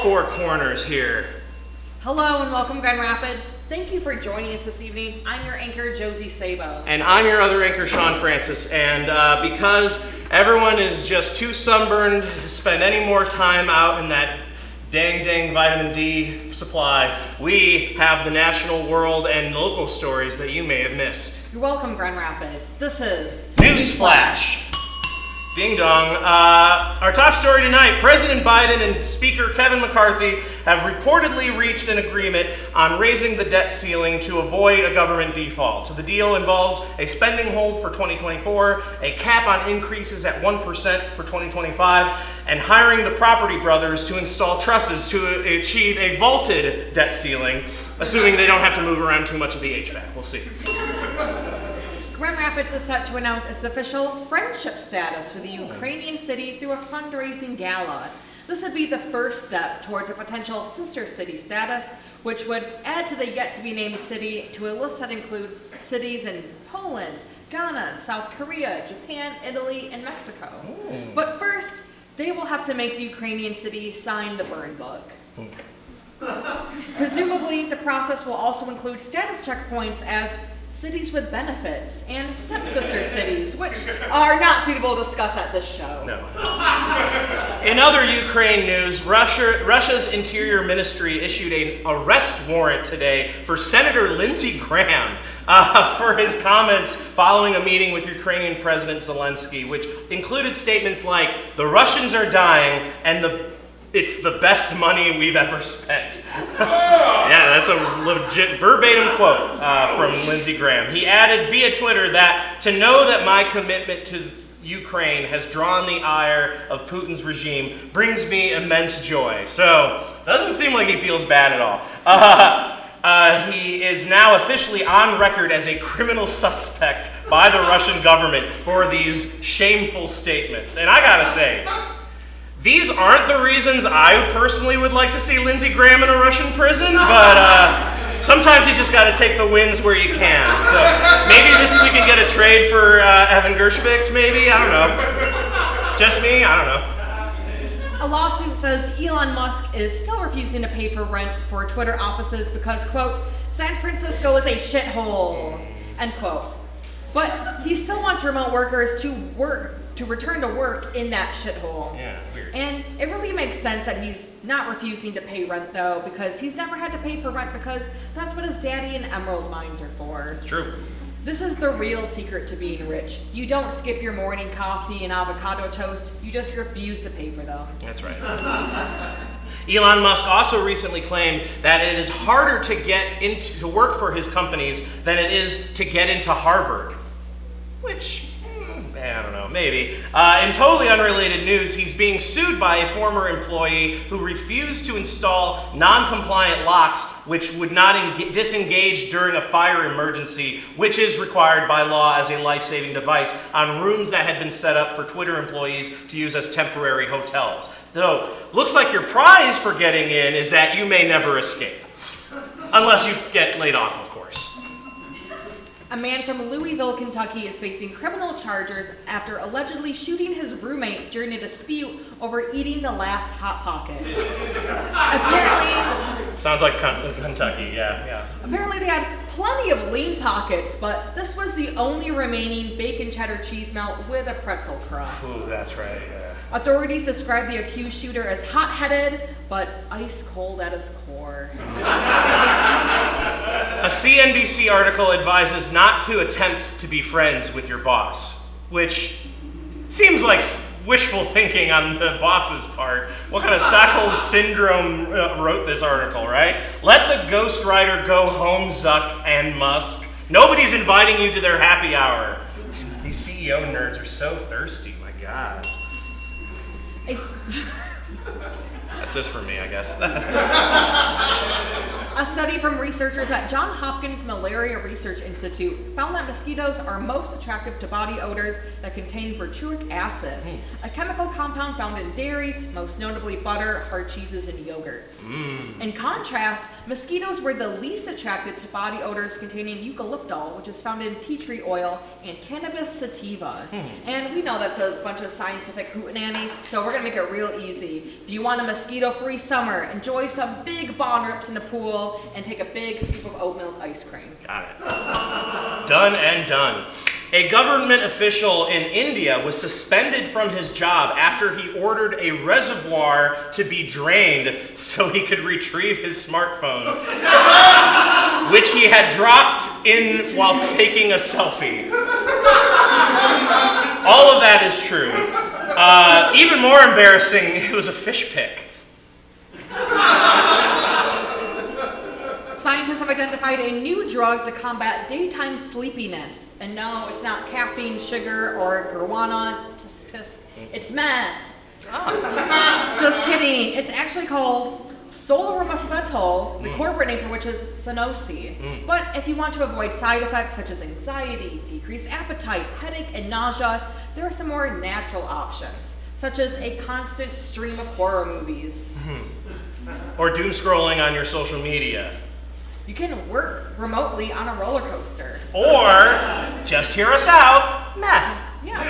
four corners here. Hello and welcome, Grand Rapids. Thank you for joining us this evening. I'm your anchor, Josie Sabo. And I'm your other anchor, Sean Francis. And because everyone is just too sunburned to spend any more time out in that dang vitamin D supply, we have the national, world, and local stories that you may have missed. You're welcome, Grand Rapids. This is NewsFlash. Ding dong. Our top story tonight, President Biden and Speaker Kevin McCarthy have reportedly reached an agreement on raising the debt ceiling to avoid a government default. So the deal involves a spending hold for 2024, a cap on increases at 1% for 2025, and hiring the Property Brothers to install trusses to achieve a vaulted debt ceiling, assuming they don't have to move around too much of the HVAC. We'll see. Grand Rapids is set to announce its official friendship status with the Ukrainian city through a fundraising gala. This would be the first step towards a potential sister city status, which would add to the yet-to-be-named city to a list that includes cities in Poland, Ghana, South Korea, Japan, Italy, and Mexico. But first, they will have to make the Ukrainian city sign the burn book. Presumably, the process will also include status checkpoints as cities with benefits and stepsister cities, which are not suitable to discuss at this show. No. In other Ukraine news, Russia's Interior Ministry issued an arrest warrant today for Senator Lindsey Graham for his comments following a meeting with Ukrainian President Zelensky, which included statements like, "The Russians are dying and it's the best money we've ever spent." Yeah, that's a legit verbatim quote from Lindsey Graham. He added via Twitter that to know that my commitment to Ukraine has drawn the ire of Putin's regime brings me immense joy. So, doesn't seem like he feels bad at all. He is now officially on record as a criminal suspect by the Russian government for these shameful statements. And I gotta say, these aren't the reasons I personally would like to see Lindsey Graham in a Russian prison, but sometimes you just got to take the wins where you can. So maybe we can get a trade for Evan Gershvik, maybe? I don't know. Just me? I don't know. A lawsuit says Elon Musk is still refusing to pay for rent for Twitter offices because, quote, San Francisco is a shithole, end quote. But he still wants remote workers to return to work in that shithole. Yeah, weird. And it really makes sense that he's not refusing to pay rent, though, because he's never had to pay for rent because that's what his daddy and emerald mines are for. It's true. This is the real secret to being rich. You don't skip your morning coffee and avocado toast. You just refuse to pay for them. That's right. Elon Musk also recently claimed that it is harder to get to work for his companies than it is to get into Harvard. Which, I don't know, maybe. In totally unrelated news, he's being sued by a former employee who refused to install non-compliant locks which would not disengage during a fire emergency, which is required by law as a life-saving device on rooms that had been set up for Twitter employees to use as temporary hotels. So, looks like your prize for getting in is that you may never escape. Unless you get laid off, of course. A man from Louisville, Kentucky is facing criminal charges after allegedly shooting his roommate during a dispute over eating the last Hot Pocket. Apparently... Sounds like Kentucky, yeah. Apparently they had plenty of lean pockets, but this was the only remaining bacon cheddar cheese melt with a pretzel crust. Ooh, that's right, yeah. Authorities described the accused shooter as hot-headed, but ice-cold at his core. A CNBC article advises not to attempt to be friends with your boss, which seems like wishful thinking on the boss's part. What kind of Stockholm Syndrome wrote this article, right? Let the ghostwriter go home, Zuck and Musk. Nobody's inviting you to their happy hour. These CEO nerds are so thirsty, my God. That's this for me, I guess. A study from researchers at Johns Hopkins Malaria Research Institute found that mosquitoes are most attractive to body odors that contain butyric acid, a chemical compound found in dairy, most notably butter, hard cheeses, and yogurts. In contrast, mosquitoes were the least attracted to body odors containing eucalyptol, which is found in tea tree oil, and cannabis sativa. And we know that's a bunch of scientific hootenanny, so we're gonna make it real easy. If you want a mosquito-free summer, enjoy some big bond rips in the pool and take a big scoop of oat milk ice cream. Got it. Done and done. A government official in India was suspended from his job after he ordered a reservoir to be drained so he could retrieve his smartphone, which he had dropped in while taking a selfie. All of that is true. Even more embarrassing, it was a fish pic. Scientists have identified a new drug to combat daytime sleepiness. And no, it's not caffeine, sugar, or guarana. It's meth. Just kidding. It's actually called solriamfetol, the corporate name for which is Sunosi. But if you want to avoid side effects such as anxiety, decreased appetite, headache, and nausea, there are some more natural options, such as a constant stream of horror movies. Or doom scrolling on your social media. You can work remotely on a roller coaster. Or, just hear us out, meth. Yeah.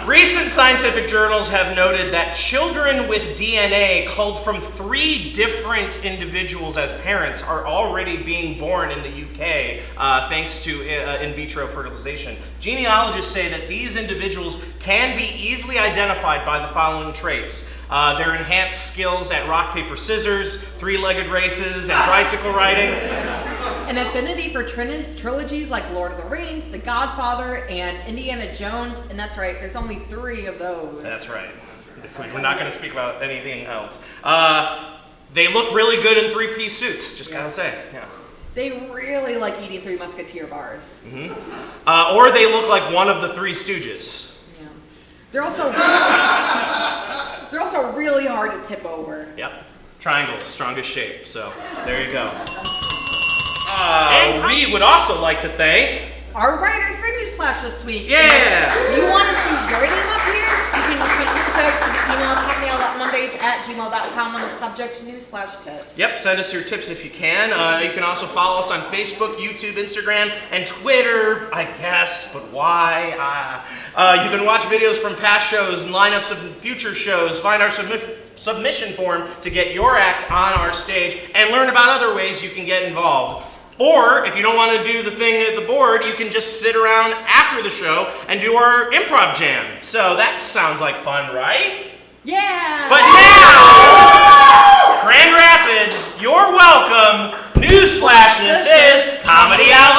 Recent scientific journals have noted that children with DNA culled from 3 different individuals as parents are already being born in the UK thanks to in vitro fertilization. Genealogists say that these individuals can be easily identified by the following traits. Their enhanced skills at rock, paper, scissors, 3-legged races, and tricycle riding. An affinity for trilogies like Lord of the Rings, The Godfather, and Indiana Jones. And that's right, there's only 3 of those. That's right. We're not going to speak about anything else. They look really good in 3-piece suits, just gotta say. Yeah. They really like eating 3 Musketeer bars. Or they look like one of the 3 Stooges. Yeah. They're also really hard to tip over. Yep. Triangle, strongest shape. So there you go. We would also like to thank our writers for NewsFlash this week. Yeah! You want to see your name up here? You can tweet your jokes and email thumbnail.mondays@gmail.com on the subject NewsFlash tips. Yep, send us your tips if you can. You can also follow us on Facebook, YouTube, Instagram, and Twitter, I guess, but why? You can watch videos from past shows and lineups of future shows, find our submission form to get your act on our stage, and learn about other ways you can get involved. Or, if you don't want to do the thing at the board, you can just sit around after the show and do our improv jam. So that sounds like fun, right? Yeah! But now, Grand Rapids, you're welcome. Newsflash, this is Comedy Out